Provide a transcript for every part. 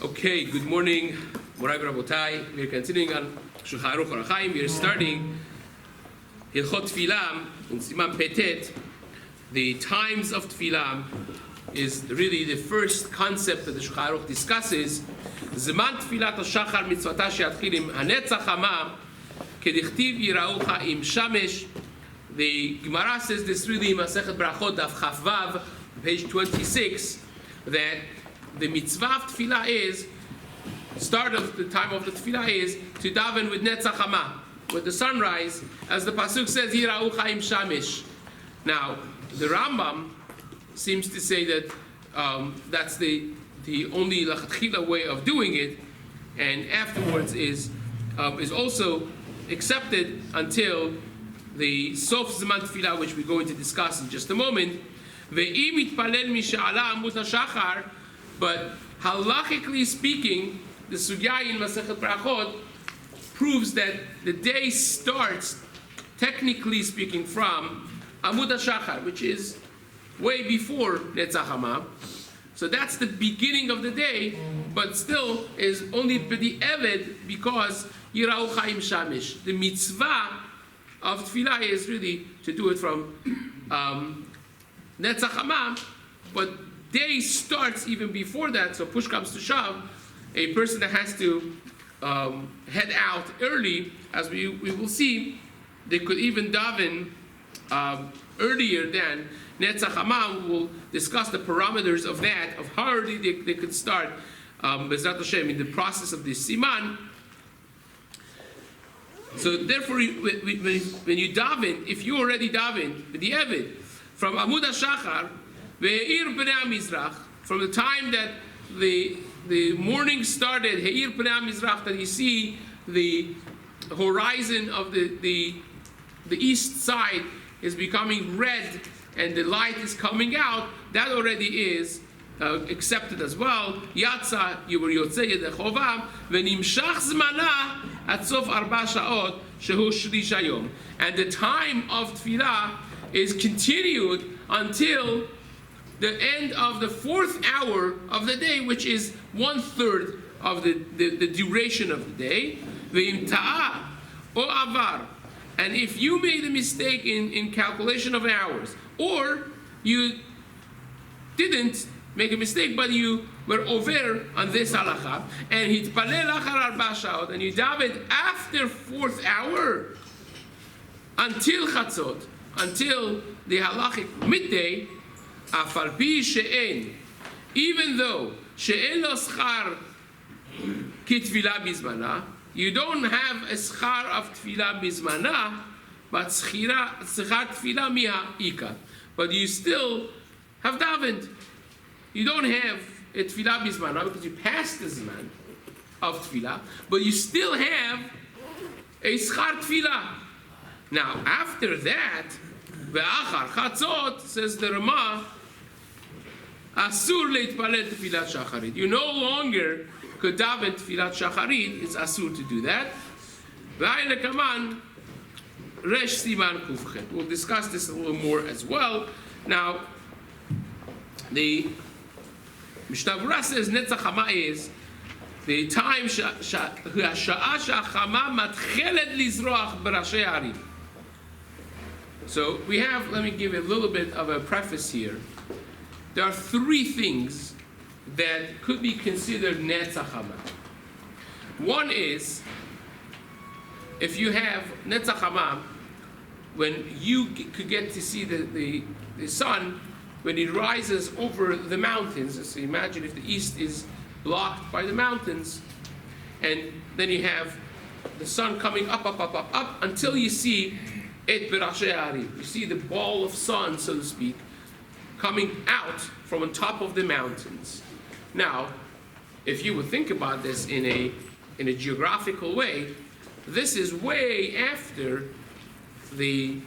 Okay, good morning, Morai Rabotai. We're continuing on Shulchan Aruch Orach Chaim. We're starting Hilchot Tfilah in Siman Petet. The times of Tfilah is really the first concept that the Shulchan Aruch discusses. Zeman Tfilat HaShachar Mitzvata She'atchil Im Hanetzach Hama Kedichtiv Yiraucha Im Shamesh. The Gemara says this really in Masechet Brachot Daf Chaf Vav, page 26, that the mitzvah of tefillah is, start of the time of the tefillah is to daven with netzach hama, with the sunrise, as the pasuk says, Yiraucha im shamesh. Now, the Rambam seems to say that that's the only lachatchila way of doing it, and afterwards is also accepted until the sof zman tefillah, which we're going to discuss in just a moment. Ve'im itpalel misha'ala amut hashachar. But halachically speaking, the sugya in Masechet Brachot proves that the day starts, technically speaking, from Amud HaShachar, which is way before Netzach Hama. So that's the beginning of the day, but still is only b'di'eved because Yiraucha im Shamesh. The mitzvah of tefillah is really to do it from Netzach Hama, but day starts even before that, so push comes to shove, a person that has to head out early, as we will see, they could even daven earlier than Netzach Hama. We'll discuss the parameters of that, of how early they could start, B'ezrat Hashem, in the process of this Siman. So therefore, when you daven, if you already daven, the Evid, from Amud HaShachar, from the time that the morning started, Heir Pnei Mizrach, that you see the horizon of the east side is becoming red and the light is coming out, that already is accepted as well. Yatsa, you were Yotzei Yedechovam, V'nimshach Zmana at Sof Arba Sha'ot Shehu Shlish Hayom. And the time of Tfilah is continued until the end of the fourth hour of the day, which is 1/3 of the duration of the day. Ve'im ta'a o avar. And if you made a mistake in calculation of hours, or you didn't make a mistake, but you were over on this halacha, and hitpalel achar arba sha'ot, and you davened after fourth hour until chatzot, until the halachic midday, afal pi she'en, even though she'en lo schar ki tefillah bizmana, you don't have a schar of tefillah bizmana, but schar tefillah miha ika, but you still have davened. You don't have a tefillah bizmana because you passed the zman of tefillah, but you still have a schar tefillah. Now after that, ve'achar chatzot, says the Ramah, asur leitpalel tefilat shacharit. You no longer could daven tefilat shacharit. It's asur to do that. V'ayin lekaman resh siman kufchet. We'll discuss this a little more as well. Now, the Mishna says Netzach Hama is the time sha'a sha'chama matchelet lizroach b'rashei harim. So we have, let me give a little bit of a preface here. There are three things that could be considered Netzach Hama. One is, if you have Netzach Hama, when you could get to see the sun, when it rises over the mountains. So imagine if the east is blocked by the mountains, and then you have the sun coming up, until you see Et Berashei Harim. You see the ball of sun, so to speak, coming out from on top of the mountains. Now, if you would think about this in a geographical way, this is way after the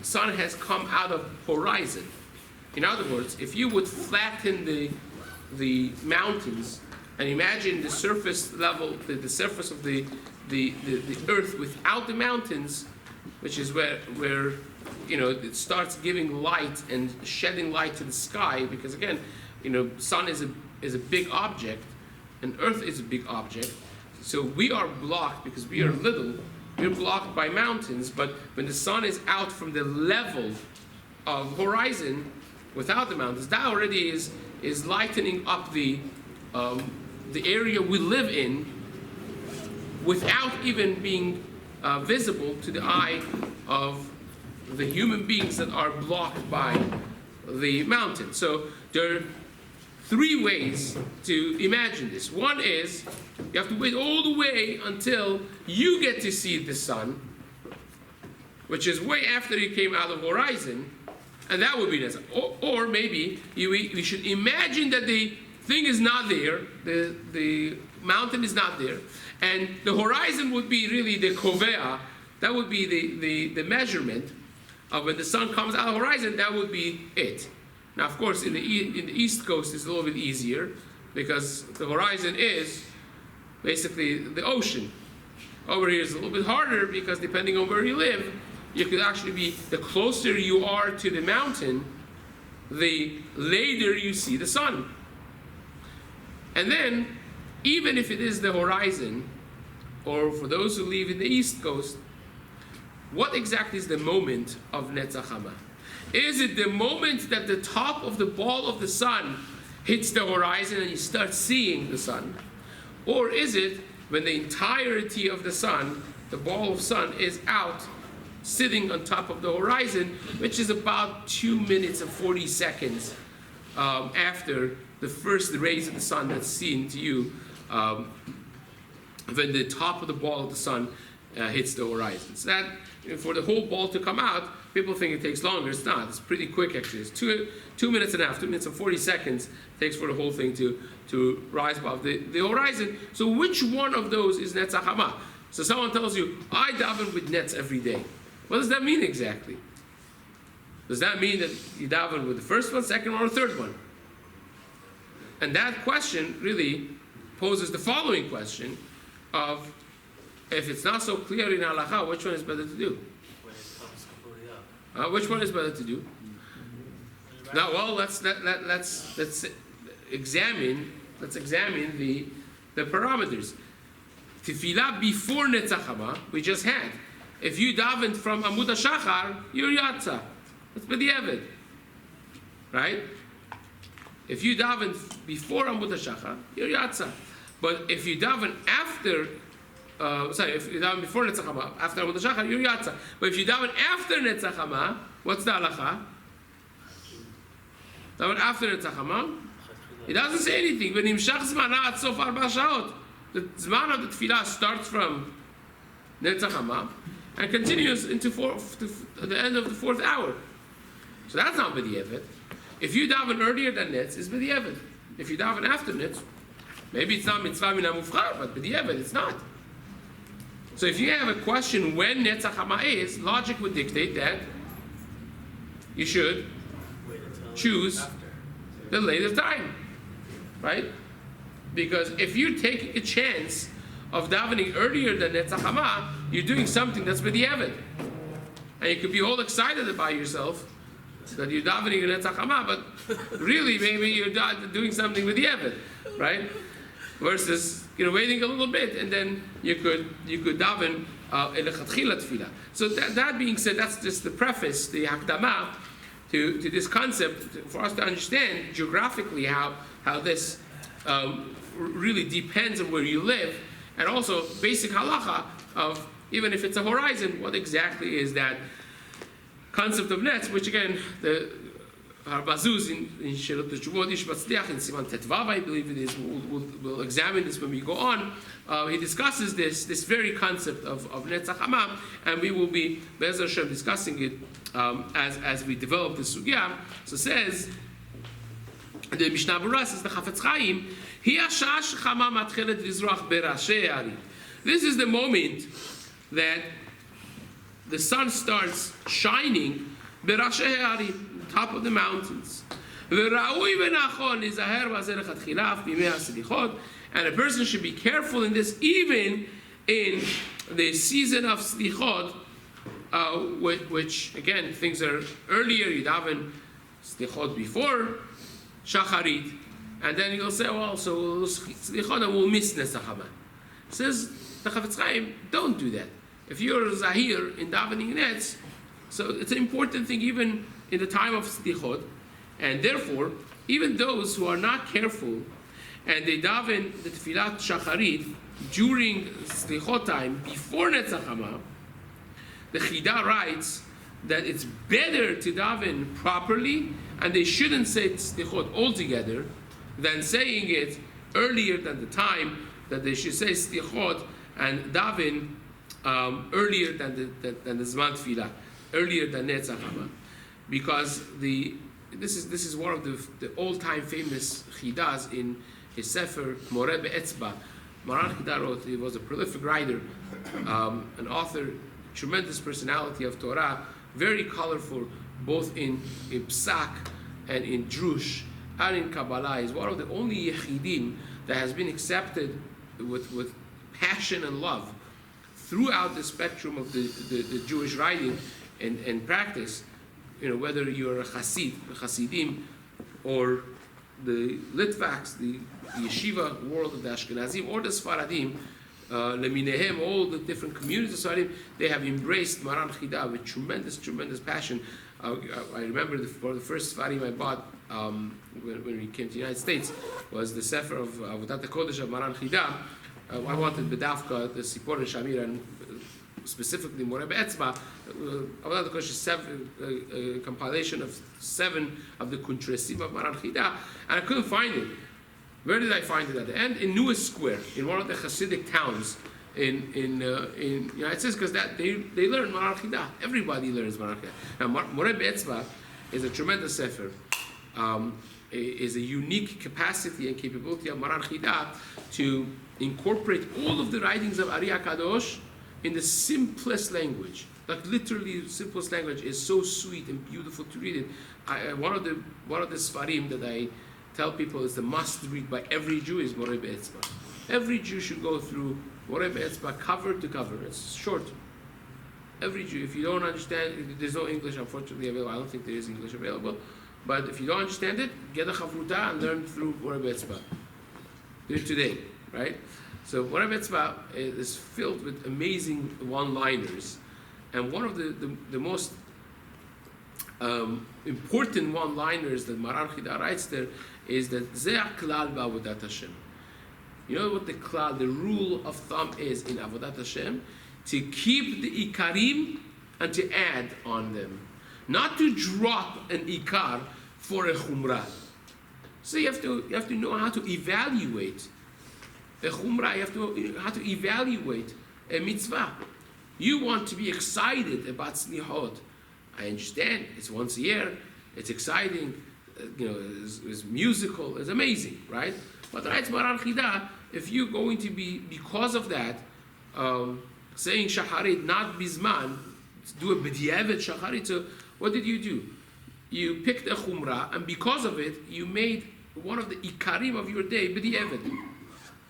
sun has come out of horizon. In other words, if you would flatten the mountains and imagine the surface level, the surface of the earth without the mountains, which is where it starts giving light and shedding light to the sky, because again, sun is a big object, and Earth is a big object. So we are blocked because we are little. We're blocked by mountains. But when the sun is out from the level of horizon, without the mountains, that already is lightening up the area we live in, without even being visible to the eye of the human beings that are blocked by the mountain. So there are three ways to imagine this. One is you have to wait all the way until you get to see the sun, which is way after you came out of the horizon, and that would be this. Or maybe we should imagine that the thing is not there, the mountain is not there, and the horizon would be really the kovea. That would be the measurement of when the sun comes out of the horizon. That would be it. Now, of course, in the East Coast, it's a little bit easier because the horizon is basically the ocean. Over here, it's a little bit harder because depending on where you live, you could actually be, the closer you are to the mountain, the later you see the sun. And then, even if it is the horizon, or for those who live in the East Coast, what exactly is the moment of Netzach Hama? Is it the moment that the top of the ball of the sun hits the horizon and you start seeing the sun? Or is it when the entirety of the sun, the ball of sun, is out, sitting on top of the horizon, which is about 2 minutes and 40 seconds after the first rays of the sun that's seen to you, when the top of the ball of the sun hits the horizon. So that, for the whole ball to come out, people think it takes longer. It's not. It's pretty quick, actually. It's 2 minutes and a half, 2 minutes and 40 seconds takes for the whole thing to rise above the horizon. So which one of those is Netzach Hama? So someone tells you, I daven with nets every day. What does that mean exactly? Does that mean that you daven with the first one, second one, or third one? And that question really poses the following question of, if it's not so clear in halacha, which one is better to do? Which one is better to do? Now, well, let's examine the parameters. Tefillah before Netzach Hama, we just had. If you davened from Amud HaShachar, you're Yatza. That's B'diavad. Right? If you daven before Amud HaShachar, you're Yatza. But if you daven after, if you daven before Netzach Hama, after Amud HaShachar, you're Yatza. But if you daven after Netzach Hama, what's the halacha? Daven after Netzach Hama, it doesn't say anything. When Nimshach Zmana at Sof 4 Sha'ot, the Zman of the Tefillah starts from Netzach Hama and continues into the end of the 4th hour. So that's not B'diavad. If you daven earlier than Netz, it's B'diavad. If you daven after Netz, maybe it's not Mitzvah Min HaMufchar, but B'diavad, it's not. So if you have a question when Netzach Hama is, logic would dictate that you should choose the later time. Right? Because if you're taking a chance of davening earlier than Netzach Hama, you're doing something that's B'diavad. And you could be all excited about yourself that you're davening in Netzach Hama, but really maybe you're doing something B'diavad, right? Versus, waiting a little bit and then you could daven Elechatchila Tefillah. So that being said, that's just the preface, the Hakdama to this concept for us to understand geographically how this really depends on where you live, and also basic halacha of, even if it's a horizon, what exactly is that concept of nets, which again, the Harbazuz in Shelot Teshuvot Ish Matzliach in Siman Tetvav, I believe it is, we'll examine this when we go on. He discusses this very concept of Netzach Hama, and we will be, Be'ez Hashem, discussing it as we develop the sugya. So says, the Mishna Berura says, the Chafetz Chaim, this is the moment that the sun starts shining berashei harim, top of the mountains. And a person should be careful in this, even in the season of slichot, which again, things are earlier. You daven slichot before shacharit, And then you'll say, well, so slichot will miss Netzachama. Says the Chafetz Chaim, don't do that. If you're zahir in davening netz, so it's an important thing even in the time of slichot, and therefore, even those who are not careful and they daven the tefillat shacharit during slichot time before Netzachama, the Chida writes that it's better to daven properly, and they shouldn't say slichot altogether, than saying it earlier than the time that they should say slichot and daven earlier than the Zman Tefillah, earlier than Netzachama, because this is one of the all-time famous chidas in his sefer Moreh Be'etzba. Maran Chida wrote, he was a prolific writer, an author, tremendous personality of Torah, very colorful, both in psak and in drush and in Kabbalah. He's one of the only yechidim that has been accepted with passion and love throughout the spectrum of the Jewish writing and practice. You know, whether you're a Hasidim, or the Litvaks, the yeshiva world of the Ashkenazim, or the Sfaradim, Leminehem, all the different communities of Sfaradim, they have embraced Maran Chida with tremendous passion. I remember one of the first Sfarim I bought when we came to the United States was the Sefer of Avodat HaKodesh of Maran Chida. I wanted Bedavka, the Sipor and Shamir, and specifically Moreh Be'etzba. Avodat HaKodesh is a compilation of 7 of the Kuntresim of Maran Chida, and I couldn't find it. Where did I find it at the end? In Newark Square, in one of the Hasidic towns in United States, because they learn Maran Chida. Everybody learns Maran Chida. Now, Moreh Be'etzba is a tremendous sefer. Is a unique capacity and capability of Maran Chida to incorporate all of the writings of Ari HaKadosh in the simplest language. Like literally, the simplest language is so sweet and beautiful to read it. One of the Sfarim that I tell people is the must read by every Jew is Moreh Be'etzba. Every Jew should go through Moreh Be'etzba cover to cover. It's short. Every Jew, if you don't understand, there's no English unfortunately available. I don't think there is English available. But if you don't understand it, get a chavruta and learn through Moreh Be'etzba. Do it today, right? So Moreh Be'etzba is filled with amazing one-liners, and one of the most important one-liners that Maran Chida writes there is that Zeh klal ba'avodat Hashem. You know what the rule of thumb is in Avodat Hashem? To keep the ikarim and to add on them. Not to drop an ikar for a chumrah. So you have to know how to evaluate a chumrah. You have to know how to evaluate a mitzvah. You want to be excited about slichot. I understand it's once a year. It's exciting. It's musical. It's amazing, right? But writes Maran Chida, if you're going to be because of that saying shacharit not bizman, do a b'diavad shacharit. So what did you do? You picked a chumrah, and because of it, you made one of the ikarim of your day b'diavad.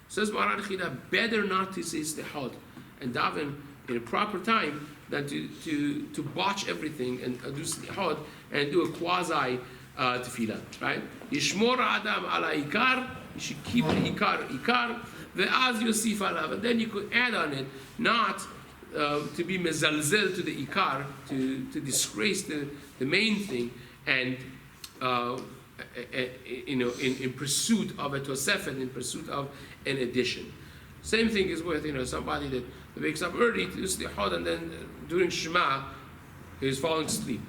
Says Maran Chida, better not to say slichot and daven in a proper time than to botch everything and do slichot and do a quasi tefillah, right? Yishmor adam ala ikar, you should keep the ikar, ve'az yosif alav, and then you could add on it, not to be mezalzel to the ikar, to disgrace the main thing, and in pursuit of a tosefet, in pursuit of an addition. Same thing is with somebody that wakes up early to do slichot, and then during Shema he's falling asleep.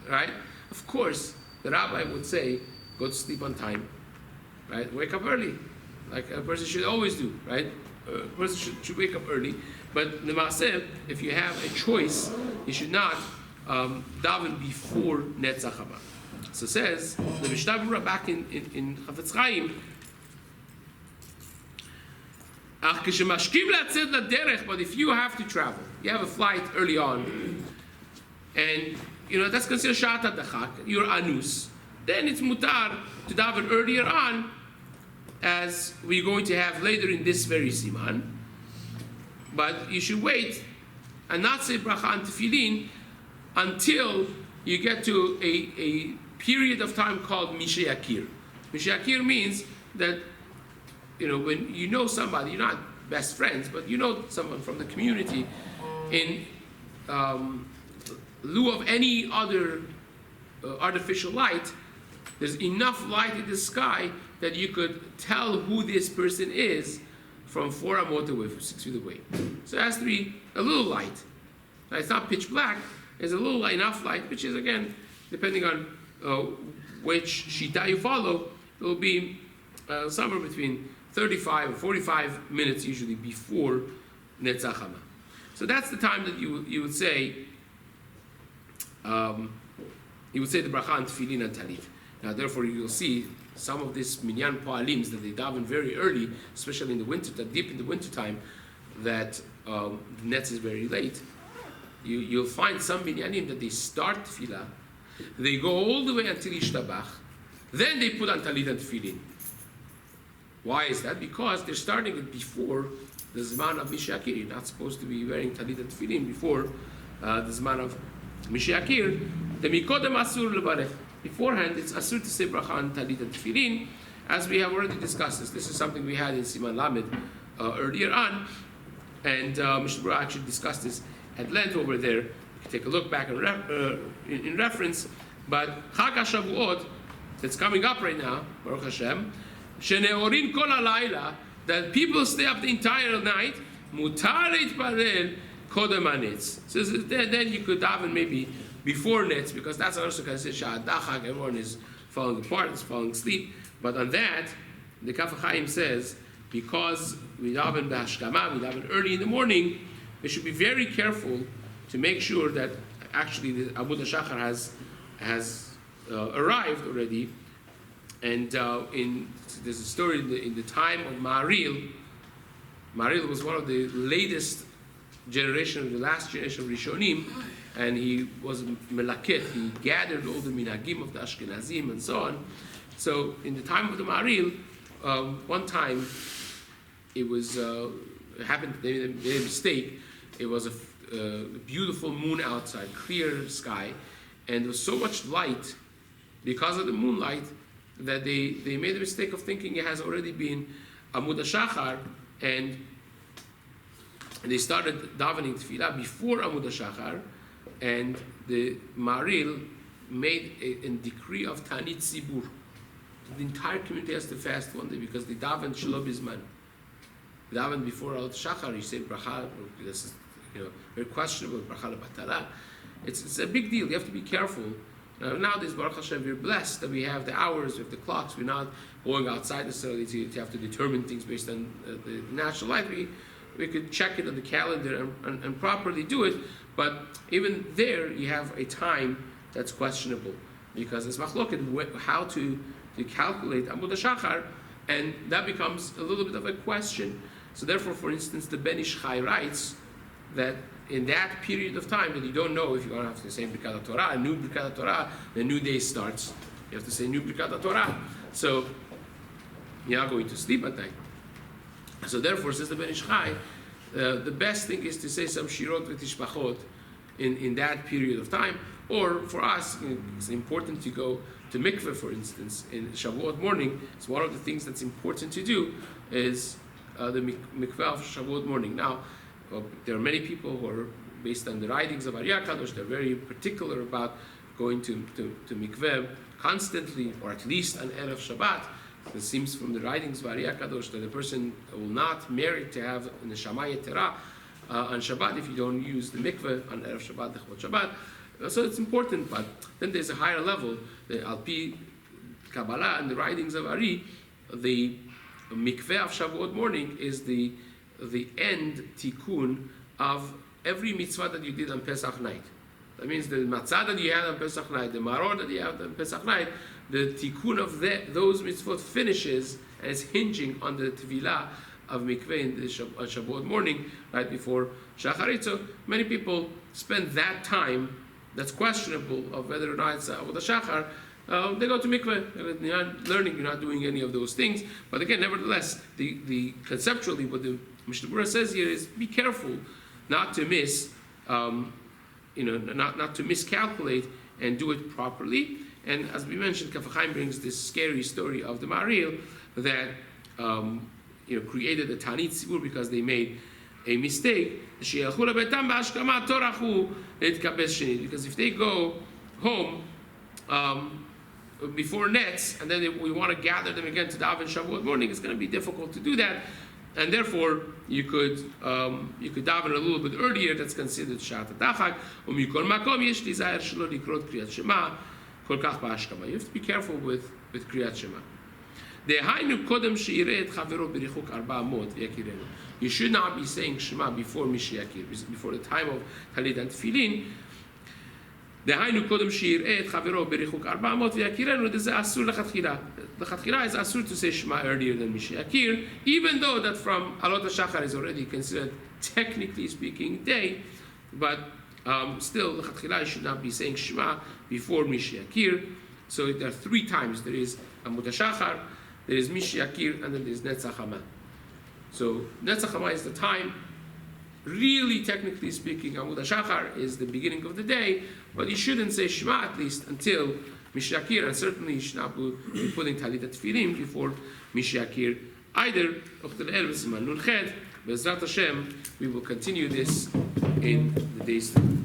Right? Of course, the rabbi would say, go to sleep on time. Right? Wake up early, like a person should always do. Right? A person should wake up early. But Nemaaseh, if you have a choice, you should not daven before Netzachama. So says the Mishna Berura back in Chafetz Chaim. But if you have to travel, you have a flight early on, and that's considered Shat HaDachak, you're anus, then it's mutar to daven earlier on, as we're going to have later in this very Siman. But you should wait and not say bracha and tefillin until you get to a period of time called Mishayakir. Mishakir means that, when you know somebody, you're not best friends, but you know someone from the community, in lieu of any other artificial light, there's enough light in the sky that you could tell who this person is from 4 amot away, from 6 feet away. So it has to be a little light. Now, it's not pitch black, it's a little enough light, which is, again, depending on which shita you follow, it will be somewhere between 35 or 45 minutes usually before Netzach Hama. So that's the time that you would say the bracha on tefillin and talit. Now, therefore, you'll see some of these minyan po'alims that they daven very early, especially in the winter, deep in the winter time, that the netz is very late. You'll find some minyanim that they start tefillah, they go all the way until Yishtabach, then they put on talit and tefillin. Why is that? Because they're starting it before the Zman of Mishakir. You're not supposed to be wearing talit and tefillin before the Zman of Mishakir. The Mikodem Asur Levarech. Beforehand, it's Asur to say bracha on talit and tefillin, as we have already discussed this. This is something we had in Siman Lamed earlier on, and Mishna actually discussed this at length over there. You can take a look back in reference. But Chag HaShavuot, that's coming up right now, Baruch Hashem, Sheneorin kol halayla, that people stay up the entire night, mutar leitparel kodem hanetz. So then you could daven maybe before netz, because that's also considered sha'adachak, everyone is falling apart, is falling asleep. But on that, the Kaf HaChaim says, because we daven b'hashkama, we daven early in the morning, we should be very careful to make sure that actually the Amud HaShachar has arrived already. And there's a story in the time of Ma'aril. Ma'aril was one of the latest generation, the last generation of Rishonim, and he was Melaket. He gathered all the minhagim of the Ashkenazim and so on. So in the time of the Ma'aril, one time it was it happened. They made a mistake. It was a beautiful moon outside, clear sky, and there was so much light because of the moonlight that they made the mistake of thinking it has already been Amud HaShachar, and they started davening tefillah before Amud HaShachar, and the Ma'aril made a decree of Tanit Zibur. The entire community has to fast one day because they davened Shelo Bizman. They davened before Al Shachar, you say bracha, this is very questionable, bracha lebatala. It's a big deal, you have to be careful. Nowadays, Baruch Hashem, we're blessed that we have the hours, we have the clocks, we're not going outside necessarily to have to determine things based on the natural light. We could check it on the calendar and properly do it, but even there, you have a time that's questionable, because it's machloket how to calculate Amud HaShachar, and that becomes a little bit of a question. So therefore, for instance, the Ben Ish Chai writes that in that period of time that you don't know if you're going to have to say Birkat HaTorah, a new Birkat HaTorah, the new day starts. You have to say new Birkat HaTorah. So you're not going to sleep at night. So therefore, says the Ben Ish Chai, the best thing is to say some Shirot v'Tishbachot in that period of time. Or for us, it's important to go to mikveh, for instance, in Shavuot morning. It's one of the things that's important to do is the mikveh of Shavuot morning. Now, there are many people who are, based on the writings of Arya Kadosh, they're very particular about going to mikveh constantly, or at least on Erev Shabbat. It seems from the writings of Arya Kadosh that a person will not merit to have an Neshama Yetera on Shabbat if you don't use the mikveh on Erev Shabbat, Dechvot Shabbat. So it's important, but then there's a higher level. The Alpi Kabbalah and the writings of Ari, the mikveh of Shavuot morning is the end tikkun of every mitzvah that you did on Pesach night. That means the matzah that you had on Pesach night, the maror that you had on Pesach night, the tikkun of those mitzvot finishes and is hinging on the tevilah of mikveh on Shavuot morning, right before Shacharit. So many people spend that time that's questionable of whether or not it's with the Shachar. They go to mikveh. You're not learning. You're not doing any of those things. But again, nevertheless, the conceptually what the Mishnah says here is be careful not to miss, not to miscalculate and do it properly. And as we mentioned, Kaf HaChaim brings this scary story of the Maril that created a Tanit Tzibur because they made a mistake. Because if they go home before nets, and then we want to gather them again to daven Shavuot morning, it's going to be difficult to do that, and therefore you could daven a little bit earlier. That's considered Shat HaDachak. You have to be careful with Kriyat Shema. You should not be saying Shema before Mishiyakir, before the time of Talit and Tefillin. This is asur lechatchila. Lechatchila is asur to say Shema earlier than Mishiyakir, even though that from Alot HaShachar is already considered, technically speaking, day, but still lechatchila you should not be saying Shema before Mishiyakir. So there are 3 times. There is Amud HaShachar, there is Mishiyakir, and then there is Netzach Hama. So Netzach Hama is the time. Really, technically speaking, Amud HaShachar is the beginning of the day, but you shouldn't say Shema at least until Mishiyakir, and certainly you should not be putting Talit Tefillim before Mishiyakir either. Siman Nun Ched, Be'ezrat Hashem, we will continue this in the days to come.